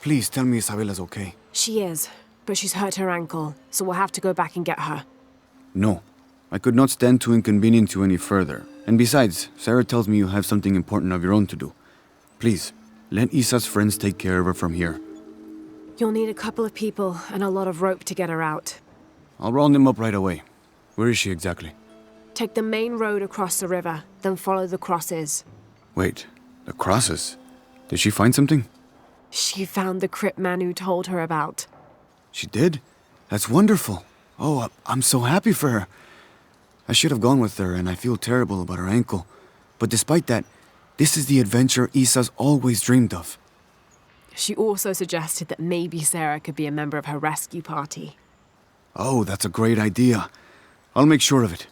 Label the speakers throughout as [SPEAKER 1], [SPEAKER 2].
[SPEAKER 1] Please tell me Isabella's okay.
[SPEAKER 2] She is, but she's hurt her ankle, so we'll have to go back and get her.
[SPEAKER 1] No. I could not stand to inconvenience you any further. And besides, Sarah tells me you have something important of your own to do. Please, let Isa's friends take care of her from here.
[SPEAKER 2] You'll need a couple of people and a lot of rope to get her out.
[SPEAKER 1] I'll round them up right away. Where is she exactly?
[SPEAKER 2] Take the main road across the river, then follow the crosses.
[SPEAKER 1] Wait, the crosses? Did she find something?
[SPEAKER 2] She found the crypt Manu told her about.
[SPEAKER 1] She did? That's wonderful. Oh, I'm so happy for her. I should have gone with her, and I feel terrible about her ankle. But despite that, this is the adventure Isa's always dreamed of.
[SPEAKER 2] She also suggested that maybe Sarah could be a member of her rescue party.
[SPEAKER 1] Oh, that's a great idea. I'll make sure of it.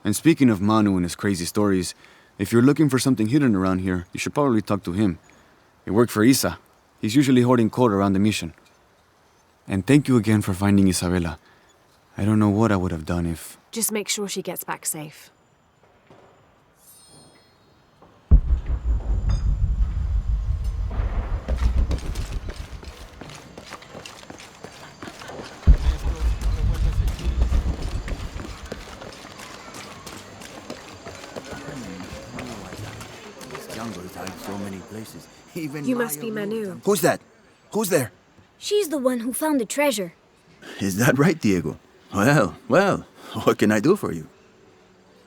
[SPEAKER 1] And speaking of Manu and his crazy stories, if you're looking for something hidden around here, you should probably talk to him. He worked for Isa. He's usually hoarding coal around the mission. And thank you again for finding Isabella. I don't know what I would have done if...
[SPEAKER 2] Just make sure she gets back safe.
[SPEAKER 3] So many places. Even
[SPEAKER 2] You must be Manu.
[SPEAKER 3] Who's that? Who's there?
[SPEAKER 4] She's the one who found the treasure.
[SPEAKER 3] Is that right, Diego? Well, what can I do for you?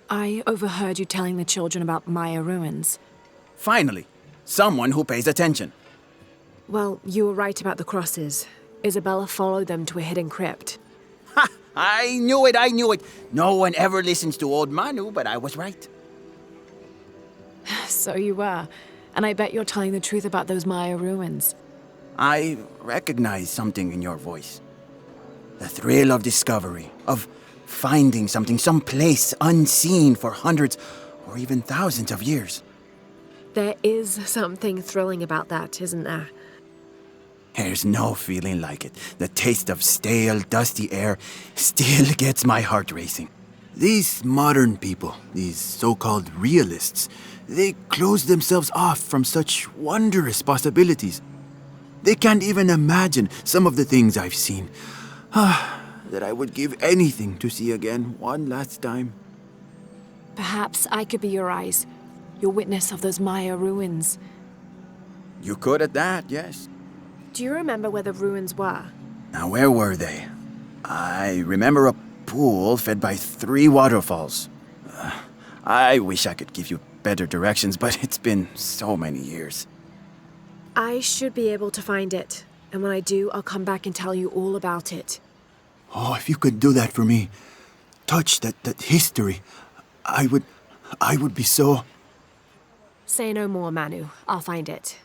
[SPEAKER 2] I overheard you telling the children about Maya ruins.
[SPEAKER 3] Finally, someone who pays attention.
[SPEAKER 2] Well, you were right about the crosses. Isabella followed them to a hidden crypt.
[SPEAKER 3] Ha! I knew it. No one ever listens to old Manu, but I was right.
[SPEAKER 2] So you were. And I bet you're telling the truth about those Maya ruins.
[SPEAKER 3] I recognize something in your voice. The thrill of discovery, of finding something, some place unseen for hundreds or even thousands of years.
[SPEAKER 2] There is something thrilling about that, isn't there?
[SPEAKER 3] There's no feeling like it. The taste of stale, dusty air still gets my heart racing. These modern people, these so-called realists, they close themselves off from such wondrous possibilities. They can't even imagine some of the things I've seen. That I would give anything to see again one last time.
[SPEAKER 2] Perhaps I could be your eyes, your witness of those Maya ruins.
[SPEAKER 3] You could at that, yes.
[SPEAKER 2] Do you remember where the ruins were?
[SPEAKER 3] Now, where were they? I remember a pool fed by 3 waterfalls. I wish I could give you better directions, but it's been so many years.
[SPEAKER 2] I should be able to find it. And when I do, I'll come back and tell you all about it.
[SPEAKER 3] Oh, if you could do that for me. Touch that history. I would be so...
[SPEAKER 2] Say no more, Manu. I'll find it.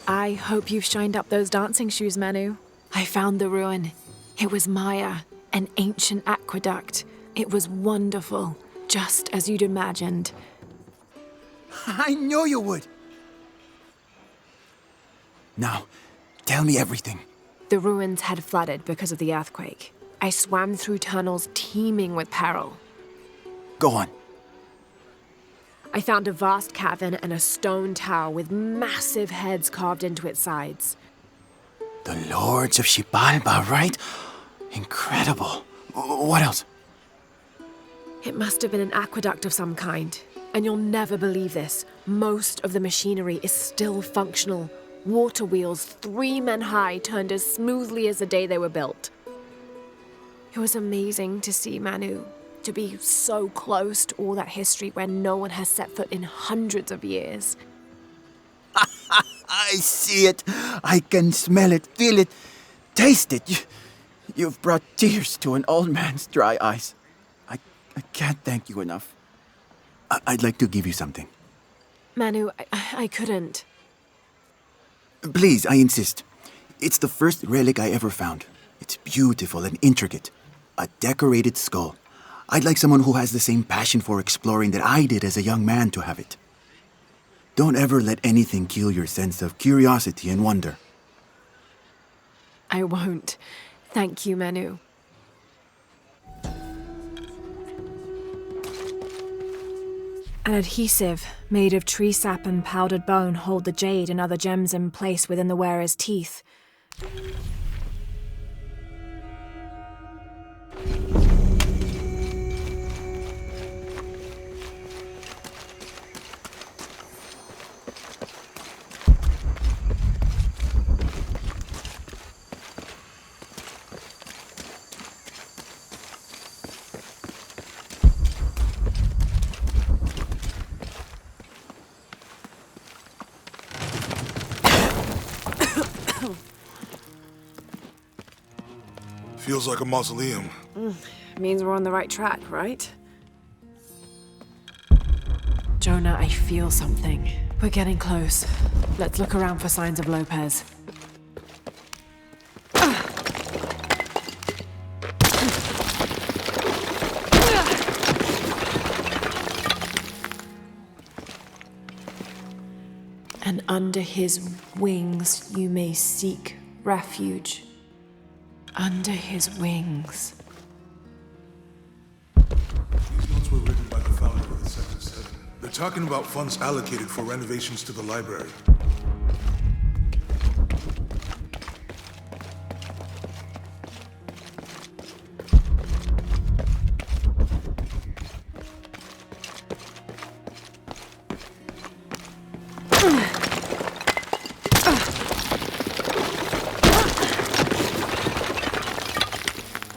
[SPEAKER 2] I hope you've shined up those dancing shoes, Manu. I found the ruin. It was Maya, an ancient aqueduct. It was wonderful, just as you'd imagined.
[SPEAKER 3] I knew you would! Now, tell me everything.
[SPEAKER 2] The ruins had flooded because of the earthquake. I swam through tunnels teeming with peril.
[SPEAKER 3] Go on.
[SPEAKER 2] I found a vast cavern and a stone tower with massive heads carved into its sides.
[SPEAKER 3] The Lords of Xibalba, right? Incredible. What else?
[SPEAKER 2] It must have been an aqueduct of some kind. And you'll never believe this. Most of the machinery is still functional. Water wheels 3 men high turned as smoothly as the day they were built. It was amazing to see, Manu. To be so close to all that history where no one has set foot in hundreds of years.
[SPEAKER 3] I see it. I can smell it, feel it, taste it. You've brought tears to an old man's dry eyes. I can't thank you enough. I'd like to give you something.
[SPEAKER 2] Manu, I couldn't.
[SPEAKER 3] Please, I insist. It's the first relic I ever found. It's beautiful and intricate. A decorated skull. I'd like someone who has the same passion for exploring that I did as a young man to have it. Don't ever let anything kill your sense of curiosity and wonder.
[SPEAKER 2] I won't. Thank you, Manu. An adhesive made of tree sap and powdered bone hold the jade and other gems in place within the wearer's teeth.
[SPEAKER 5] Feels like a mausoleum.
[SPEAKER 2] Means we're on the right track, right? Jonah, I feel something. We're getting close. Let's look around for signs of Lopez. And under his wings you may seek refuge. Under his wings.
[SPEAKER 5] These notes were written by the founder of the Sector 7. They're talking about funds allocated for renovations to the library.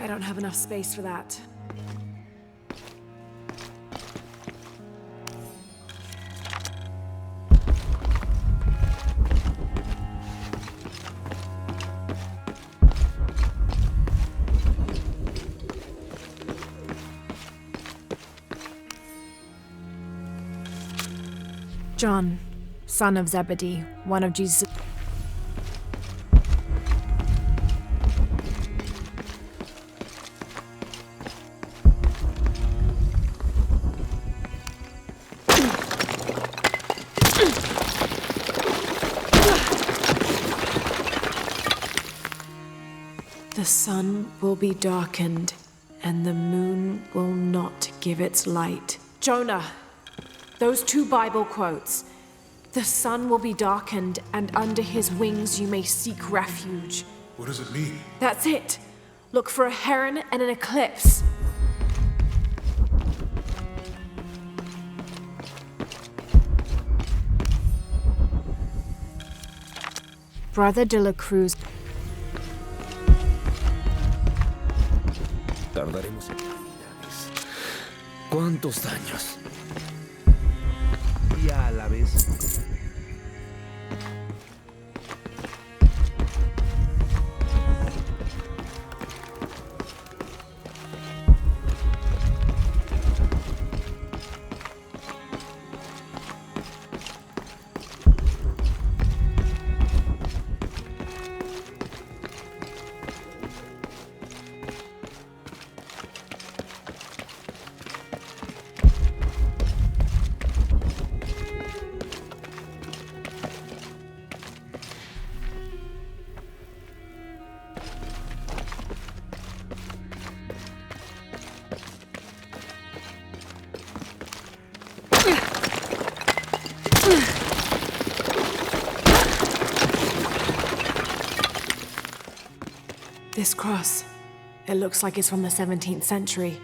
[SPEAKER 2] I don't have enough space for that. John, son of Zebedee, one of Jesus' The sun will be darkened, and the moon will not give its light. Jonah, those two Bible quotes. The sun will be darkened, and under his wings you may seek refuge.
[SPEAKER 5] What does it mean?
[SPEAKER 2] That's it. Look for a heron and an eclipse. Brother de la Cruz.
[SPEAKER 6] Tardaremos eternidades. ¿Cuántos años? Y a la vez.
[SPEAKER 2] This cross, it looks like it's from the 17th century.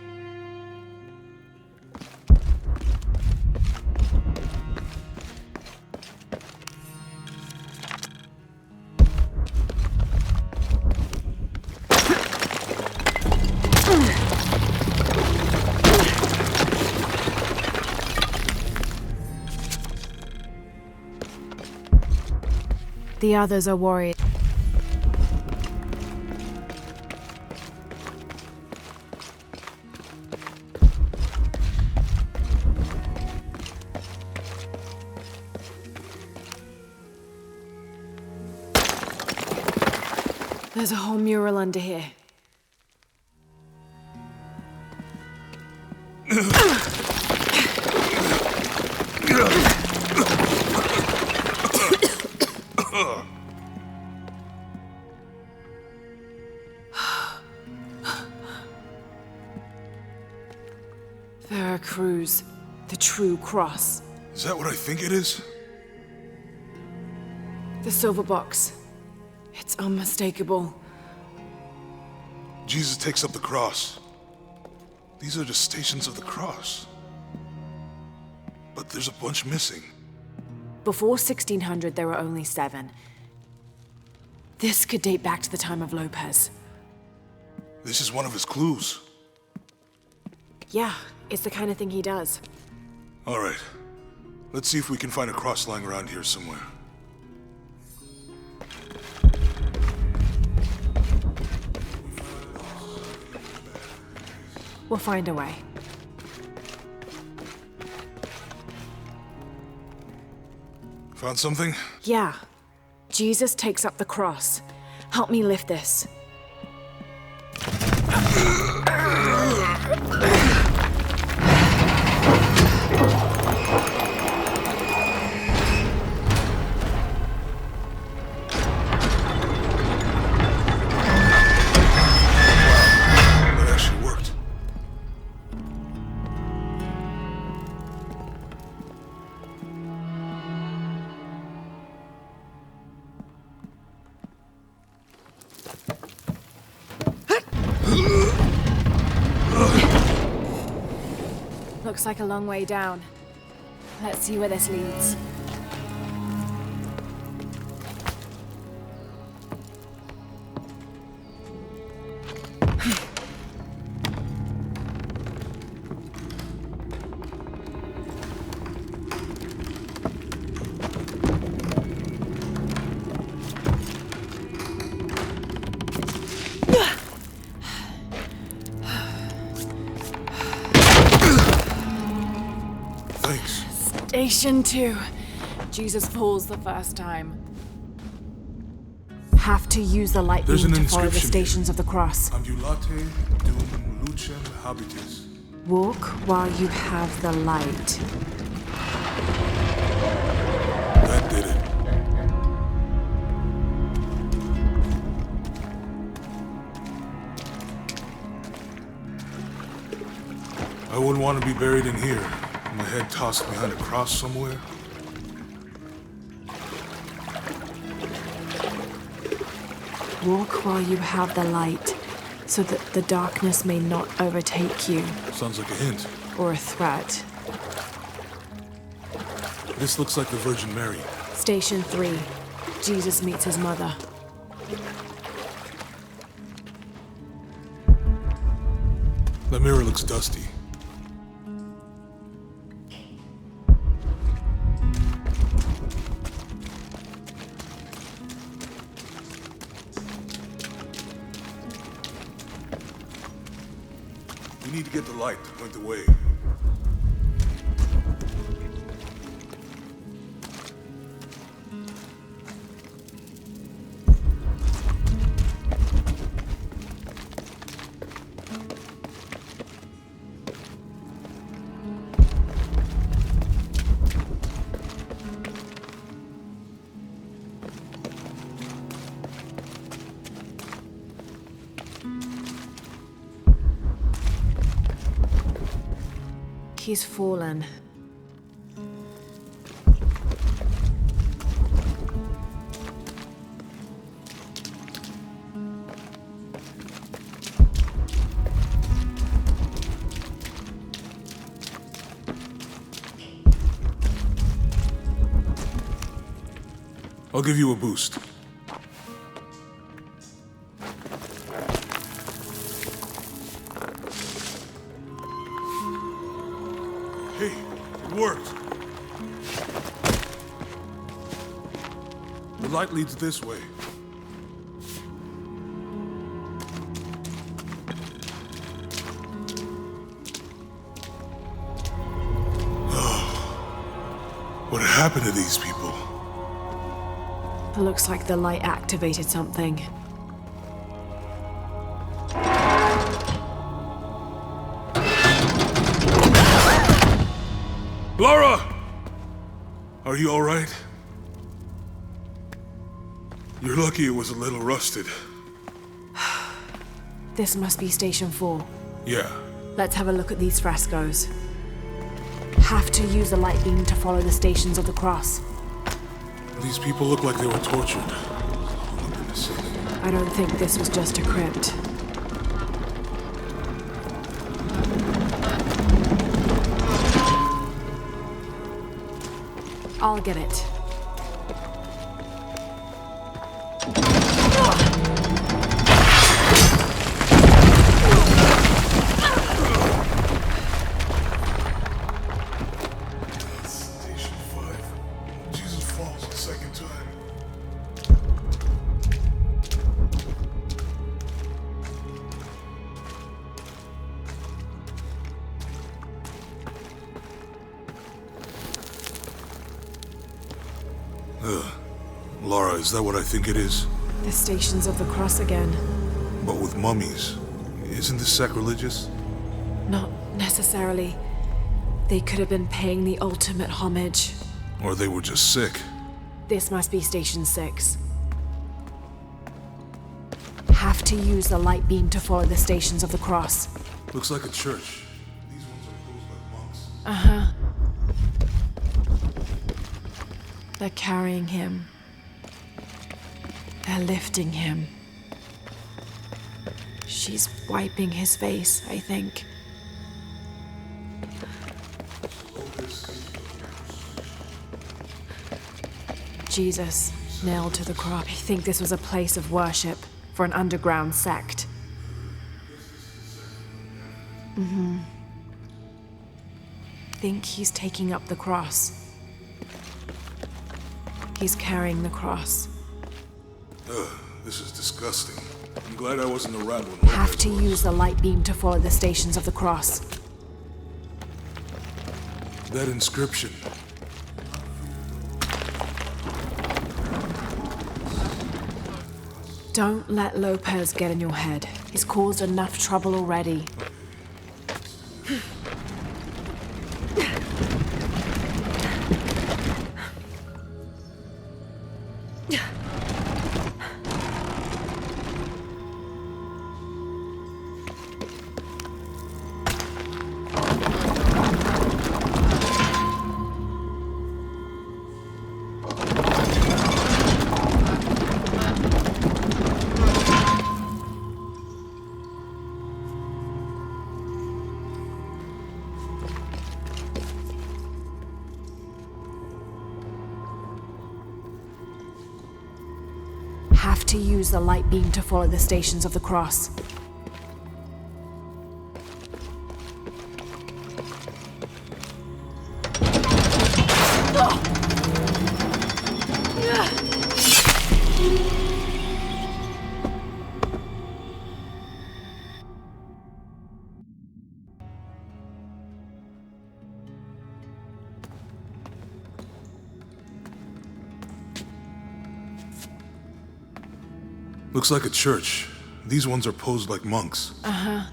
[SPEAKER 2] The others are warriors. There's a whole mural under here. Veracruz, the true cross.
[SPEAKER 5] Is that what I think it is?
[SPEAKER 2] The silver box. It's unmistakable.
[SPEAKER 5] Jesus takes up the cross. These are the stations of the cross. But there's a bunch missing.
[SPEAKER 2] Before 1600, there were only 7. This could date back to the time of Lopez.
[SPEAKER 5] This is one of his clues.
[SPEAKER 2] Yeah, it's the kind of thing he does.
[SPEAKER 5] All right. Let's see if we can find a cross lying around here somewhere.
[SPEAKER 2] We'll find a way.
[SPEAKER 5] Found something?
[SPEAKER 2] Yeah. Jesus takes up the cross. Help me lift this.
[SPEAKER 5] That actually worked.
[SPEAKER 2] Looks like a long way down. Let's see where this leads.
[SPEAKER 5] Thanks.
[SPEAKER 2] Station 2. Jesus falls the first time. Have to use the light
[SPEAKER 5] There's
[SPEAKER 2] beam
[SPEAKER 5] an
[SPEAKER 2] to follow the
[SPEAKER 5] inscription
[SPEAKER 2] stations of the cross.
[SPEAKER 5] Ambulate dum lucem habitis.
[SPEAKER 2] Walk while you have the light.
[SPEAKER 5] That did it. I wouldn't want to be buried in here. My head tossed behind a cross somewhere.
[SPEAKER 2] Walk while you have the light, so that the darkness may not overtake you,
[SPEAKER 5] Sounds like a hint.
[SPEAKER 2] or a threat.
[SPEAKER 5] This looks like the Virgin Mary.
[SPEAKER 2] Station 3. Jesus meets his mother.
[SPEAKER 5] The mirror looks dusty. We need to get the light to point the way.
[SPEAKER 2] He's fallen.
[SPEAKER 5] I'll give you a boost. Hey, it worked. The light leads this way. Oh, what happened to these people?
[SPEAKER 2] It looks like the light activated something.
[SPEAKER 5] Laura! Are you alright? You're lucky it was a little rusted.
[SPEAKER 2] This must be Station 4.
[SPEAKER 5] Yeah.
[SPEAKER 2] Let's have a look at these frescoes. Have to use the light beam to follow the Stations of the Cross.
[SPEAKER 5] These people look like they were tortured.
[SPEAKER 2] I don't think this was just a crypt. I'll get it.
[SPEAKER 5] Station 5. Jesus falls the second time. Laura, is that what I think it is?
[SPEAKER 2] The Stations of the Cross again.
[SPEAKER 5] But with mummies. Isn't this sacrilegious?
[SPEAKER 2] Not necessarily. They could have been paying the ultimate homage.
[SPEAKER 5] Or they were just sick?
[SPEAKER 2] This must be Station 6. Have to use the light beam to follow the Stations of the Cross.
[SPEAKER 5] Looks like a church. These ones are posed like monks.
[SPEAKER 2] Uh-huh. They're carrying him. They're lifting him. She's wiping his face, I think. Jesus, nailed to the cross. I think this was a place of worship for an underground sect. Think he's taking up the cross. He's carrying the cross.
[SPEAKER 5] This is disgusting. I'm glad I wasn't around when
[SPEAKER 2] Have to use the light beam to follow the Stations of the Cross.
[SPEAKER 5] that inscription.
[SPEAKER 2] Don't let Lopez get in your head. He's caused enough trouble already. Have to use the light beam to follow the Stations of the Cross.
[SPEAKER 5] Looks like a church. These ones are posed like monks.
[SPEAKER 2] Uh-huh.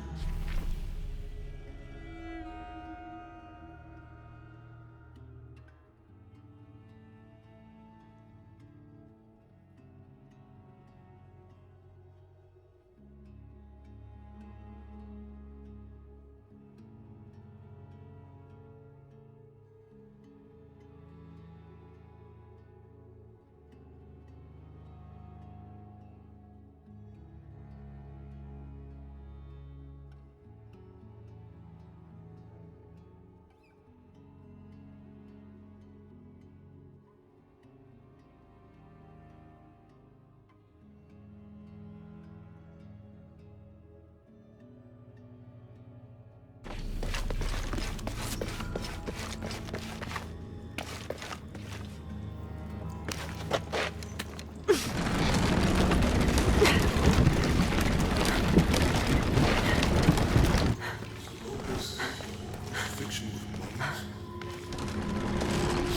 [SPEAKER 5] Fiction with mummies?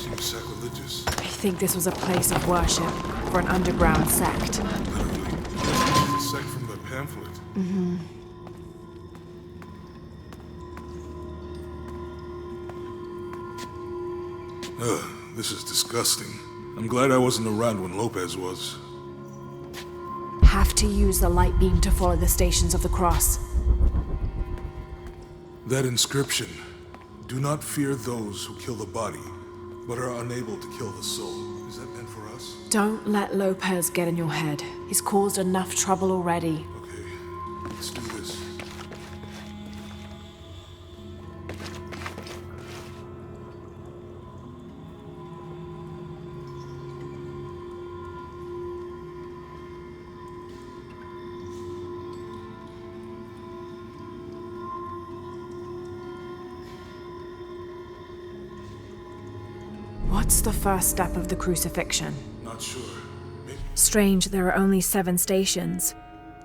[SPEAKER 5] Seems sacrilegious.
[SPEAKER 2] I think this was a place of worship for an underground sect.
[SPEAKER 5] Literally. It's a sect from the pamphlet. This is disgusting. I'm glad I wasn't around when Lopez was.
[SPEAKER 2] Have to use the light beam to follow the stations of the cross.
[SPEAKER 5] That inscription. Do not fear those who kill the body, but are unable to kill the soul. Is that meant for us?
[SPEAKER 2] Don't let Lopez get in your head. He's caused enough trouble already.
[SPEAKER 5] Okay, let's do this.
[SPEAKER 2] What's the first step of the crucifixion?
[SPEAKER 5] Not sure. Maybe
[SPEAKER 2] Strange, there are only 7 stations.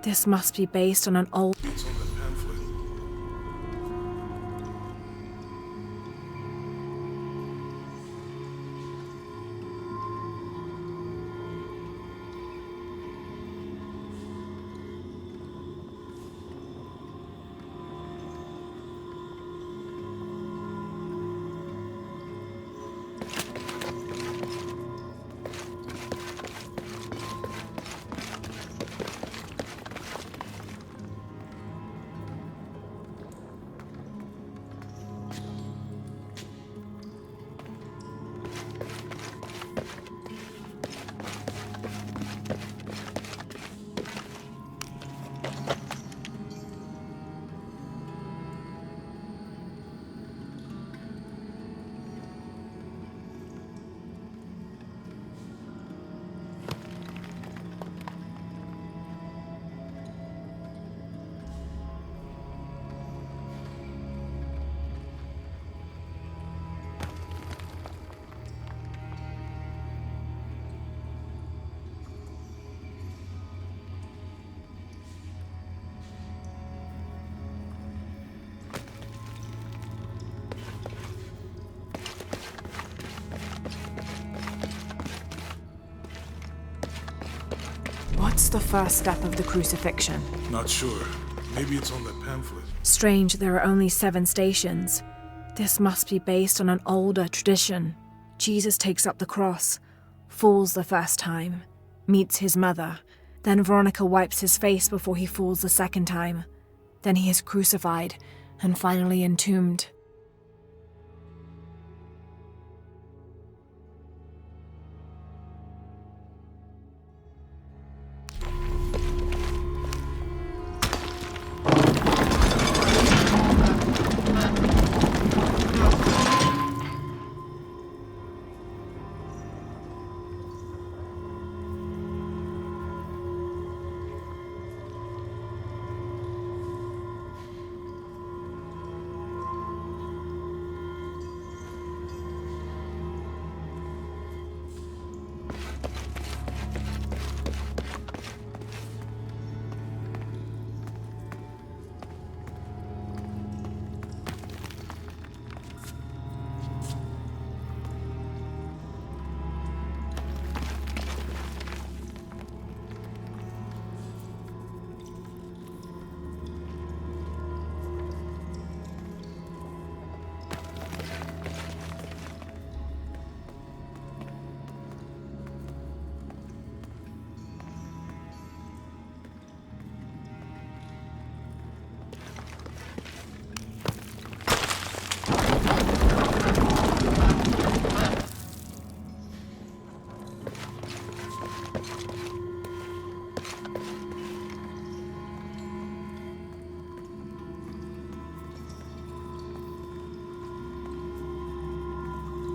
[SPEAKER 2] This must be based on an old...
[SPEAKER 5] it's on that pamphlet.
[SPEAKER 2] What's the first step of the crucifixion?
[SPEAKER 5] Not sure. Maybe it's on that pamphlet.
[SPEAKER 2] Strange, there are only 7 stations. This must be based on an older tradition. Jesus takes up the cross, falls the first time, meets his mother. Then Veronica wipes his face before he falls the second time. Then he is crucified and finally entombed.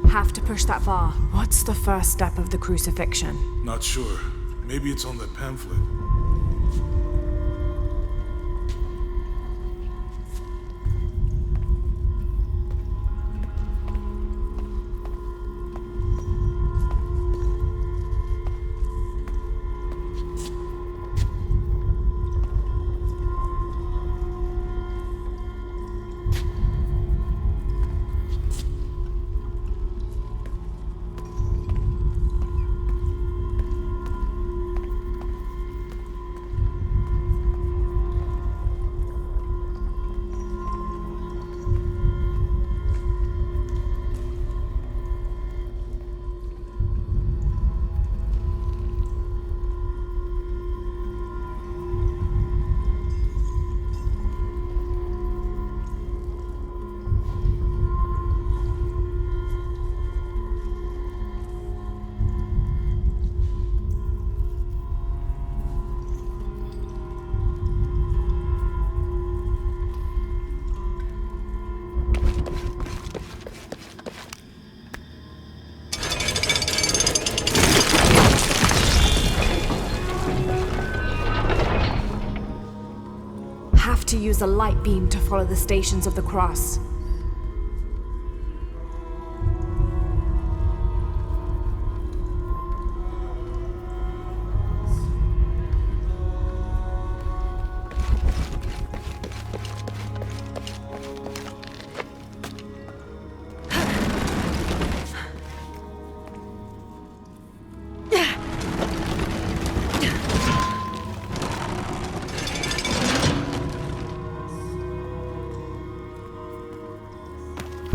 [SPEAKER 2] Have to push that far. What's the first step of the crucifixion?
[SPEAKER 5] Not sure. Maybe it's on that pamphlet.
[SPEAKER 2] Have to use a light beam to follow the stations of the cross.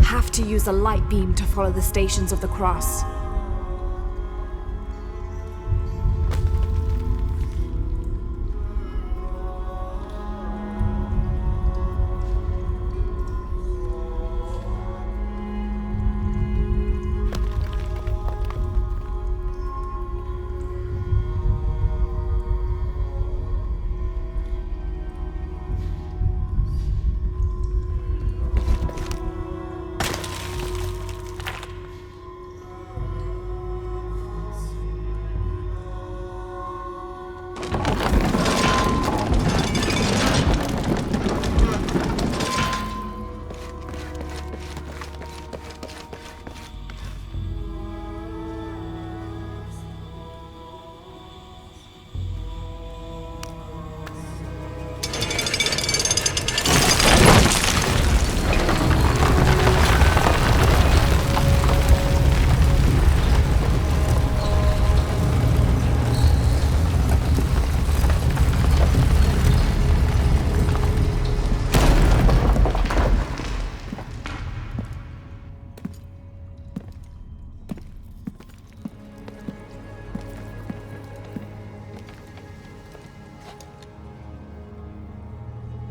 [SPEAKER 2] Have to use a light beam to follow the stations of the cross.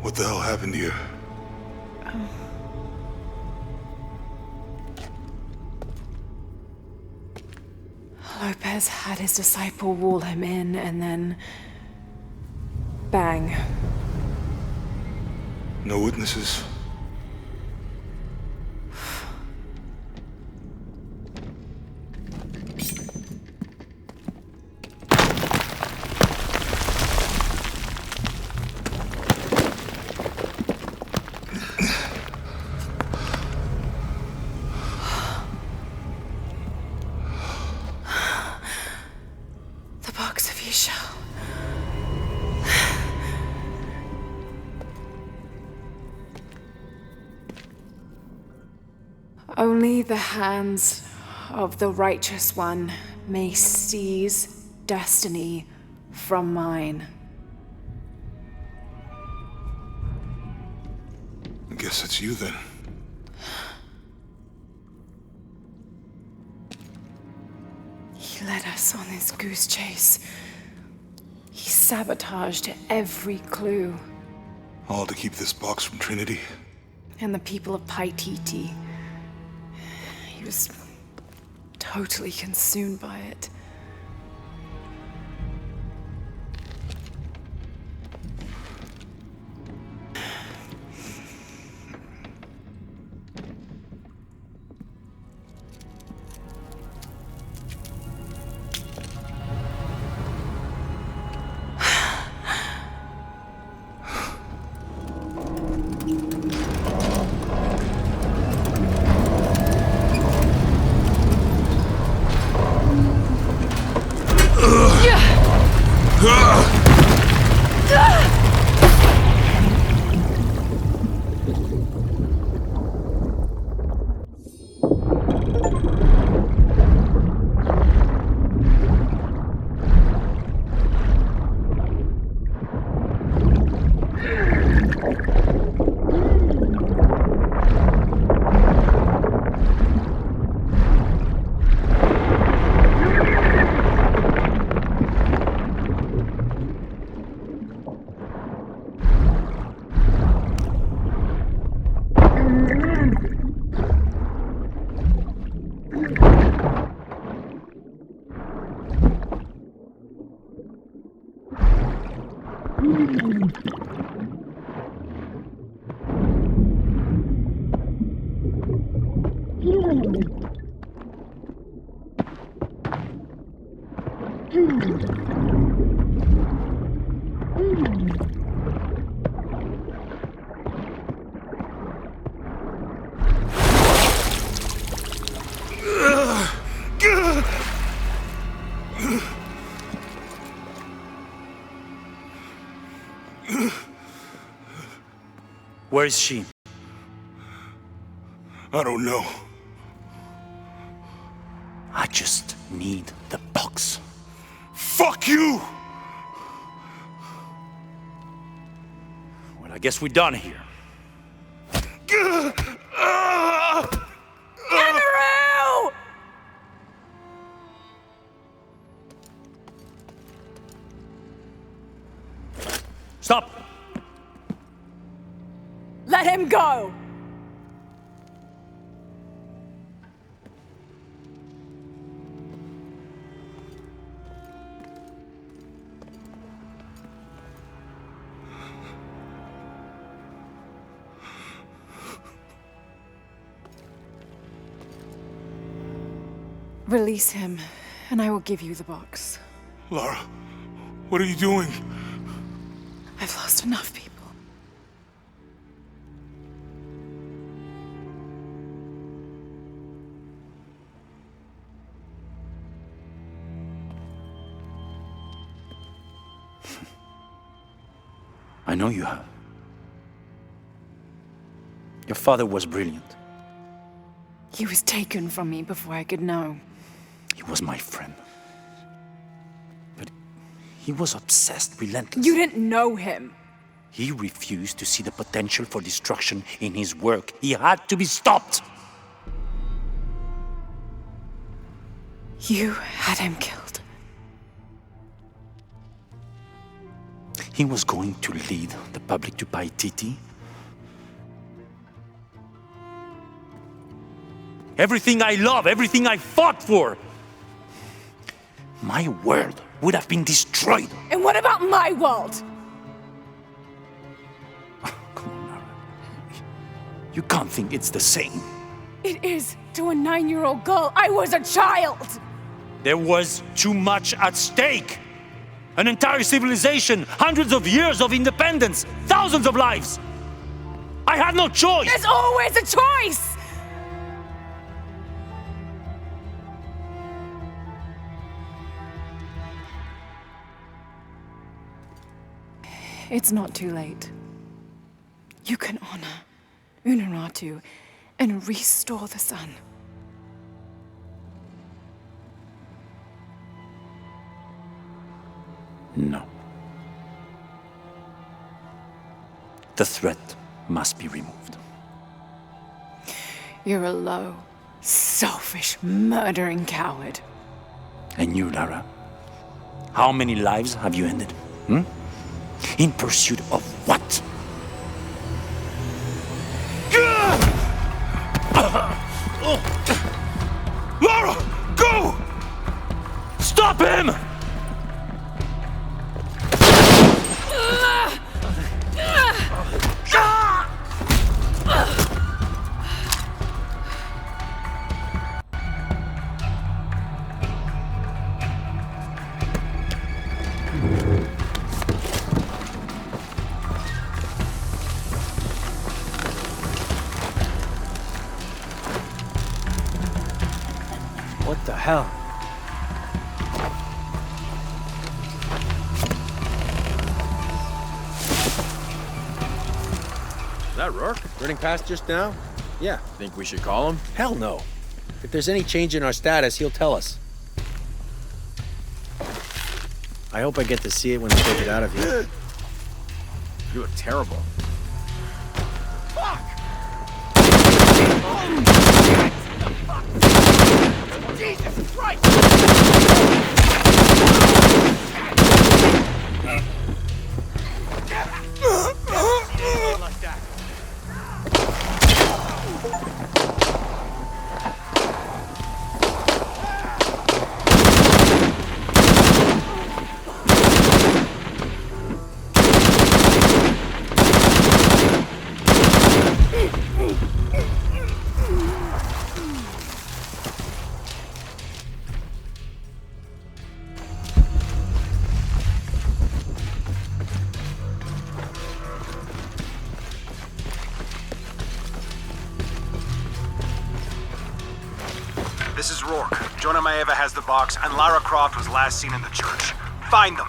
[SPEAKER 5] What the hell happened here?
[SPEAKER 2] Lopez had his disciple wall him in, and then... bang.
[SPEAKER 5] No witnesses?
[SPEAKER 2] The box of Isha. Only the hands of the righteous one may seize destiny from mine.
[SPEAKER 5] I guess it's you then.
[SPEAKER 2] He led us on this goose chase. He sabotaged every clue.
[SPEAKER 5] All to keep this box from Trinity?
[SPEAKER 2] And the people of PT28. He was totally consumed by it.
[SPEAKER 7] Where is she?
[SPEAKER 5] I don't know.
[SPEAKER 7] I just need the box.
[SPEAKER 5] Fuck you!
[SPEAKER 7] Well, I guess we're done here.
[SPEAKER 2] Amaru!
[SPEAKER 7] Stop!
[SPEAKER 2] Let him go! Release him, and I will give you the box.
[SPEAKER 5] Lara, what are you doing?
[SPEAKER 2] I've lost enough people.
[SPEAKER 7] I know you have. Your father was brilliant.
[SPEAKER 2] He was taken from me before I could know.
[SPEAKER 7] He was my friend. But he was obsessed, relentless.
[SPEAKER 2] You didn't know him.
[SPEAKER 7] He refused to see the potential for destruction in his work. He had to be stopped.
[SPEAKER 2] You had him killed.
[SPEAKER 7] He was going to lead the public to Paititi. Everything I love, everything I fought for. My world would have been destroyed.
[SPEAKER 2] And what about my world?
[SPEAKER 7] Come on, Lara. You can't think it's the same.
[SPEAKER 2] It is to a 9-year-old girl. I was a child.
[SPEAKER 7] There was too much at stake. An entire civilization, hundreds of years of independence, thousands of lives. I had no choice.
[SPEAKER 2] There's always a choice. It's not too late. You can honor Unuratu and restore the sun.
[SPEAKER 7] No. The threat must be removed.
[SPEAKER 2] You're a low, selfish, murdering coward.
[SPEAKER 7] And you, Lara? How many lives have you ended? In pursuit of what?
[SPEAKER 5] Lara, go!
[SPEAKER 7] Stop him!
[SPEAKER 6] What the hell?
[SPEAKER 8] Is that Rourke? Running past just now? Yeah. Think we should call him? Hell no. If there's any change in our status, he'll tell us. I hope I get to see it when they take it out of here. You look terrible. Fuck! Jesus Christ! Like that.
[SPEAKER 9] This is Rourke. Jonah Maeva has the box, and Lara Croft was last seen in the church. Find them.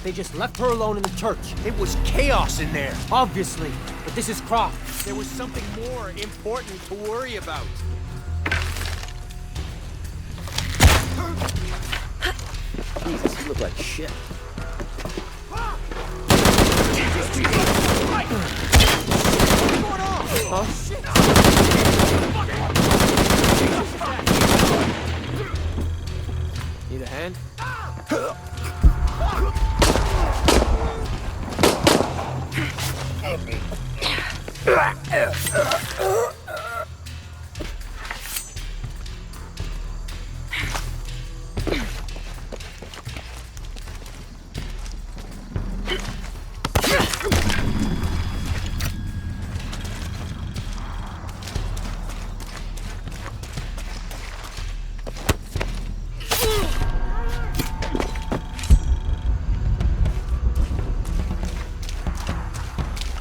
[SPEAKER 6] They just left her alone in the church.
[SPEAKER 8] It was chaos in there.
[SPEAKER 6] Obviously. But this is Croft.
[SPEAKER 8] There was something more important to worry about. Jesus, you look like shit.
[SPEAKER 6] Need a hand?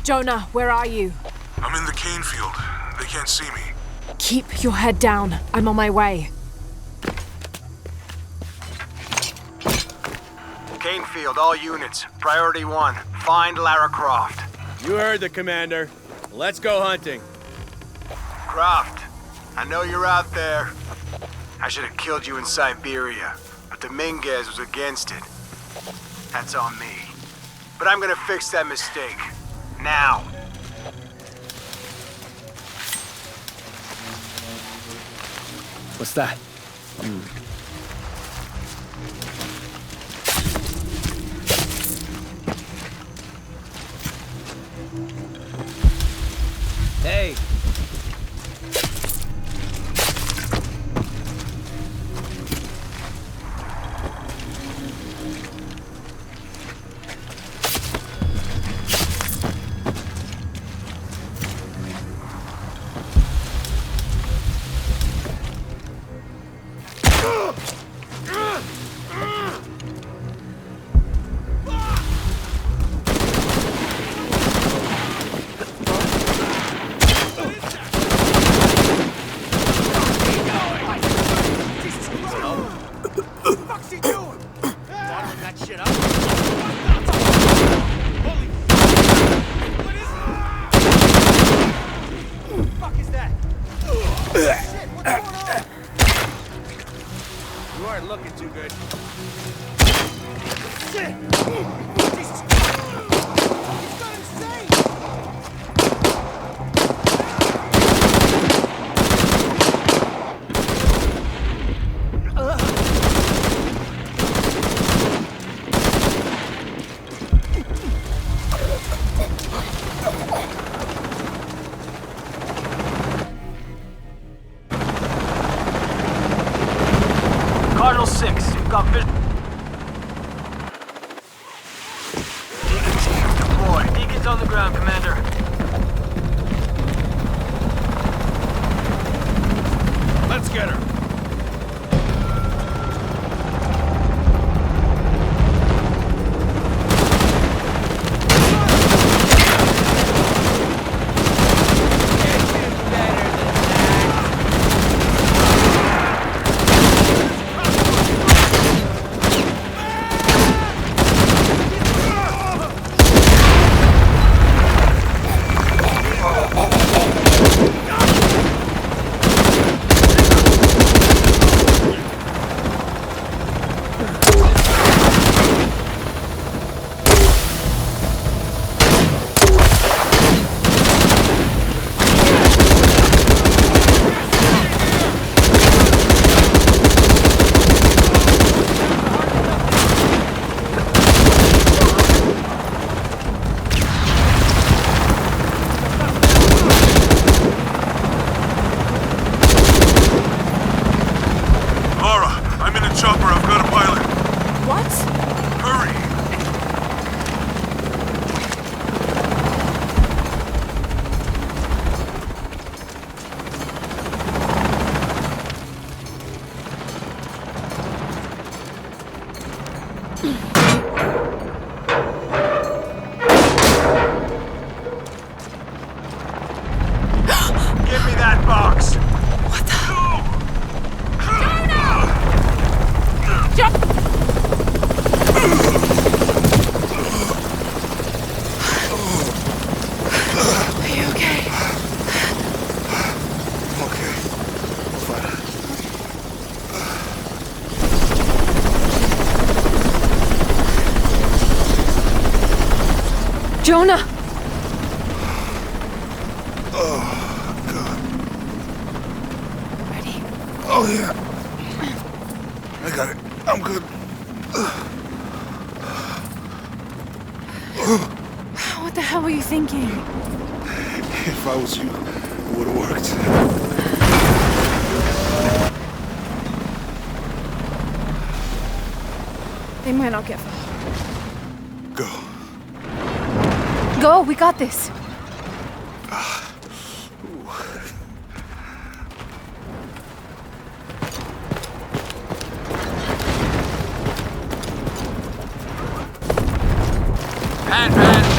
[SPEAKER 2] Jonah, where are you?
[SPEAKER 5] I'm in the cane field. They can't see me.
[SPEAKER 2] Keep your head down. I'm on my way.
[SPEAKER 9] Cane field, all units. Priority 1. Find Lara Croft.
[SPEAKER 8] You heard the commander. Let's go hunting.
[SPEAKER 9] Croft, I know you're out there. I should have killed you in Siberia, but Dominguez was against it. That's on me. But I'm gonna fix that mistake. Now.
[SPEAKER 6] What's that? Hey!
[SPEAKER 9] Cardinal 6, you've got vision. Deacon team, deploy. Deacon's on the ground, Commander.
[SPEAKER 8] Let's get her.
[SPEAKER 2] Jonah!
[SPEAKER 5] Oh, God.
[SPEAKER 2] Ready?
[SPEAKER 5] Oh, yeah. I got it. I'm good.
[SPEAKER 2] What the hell were you thinking?
[SPEAKER 5] If I was you, it would have worked.
[SPEAKER 2] They might not get far.
[SPEAKER 5] Go.
[SPEAKER 2] Go, we got this.
[SPEAKER 9] Pan, pan.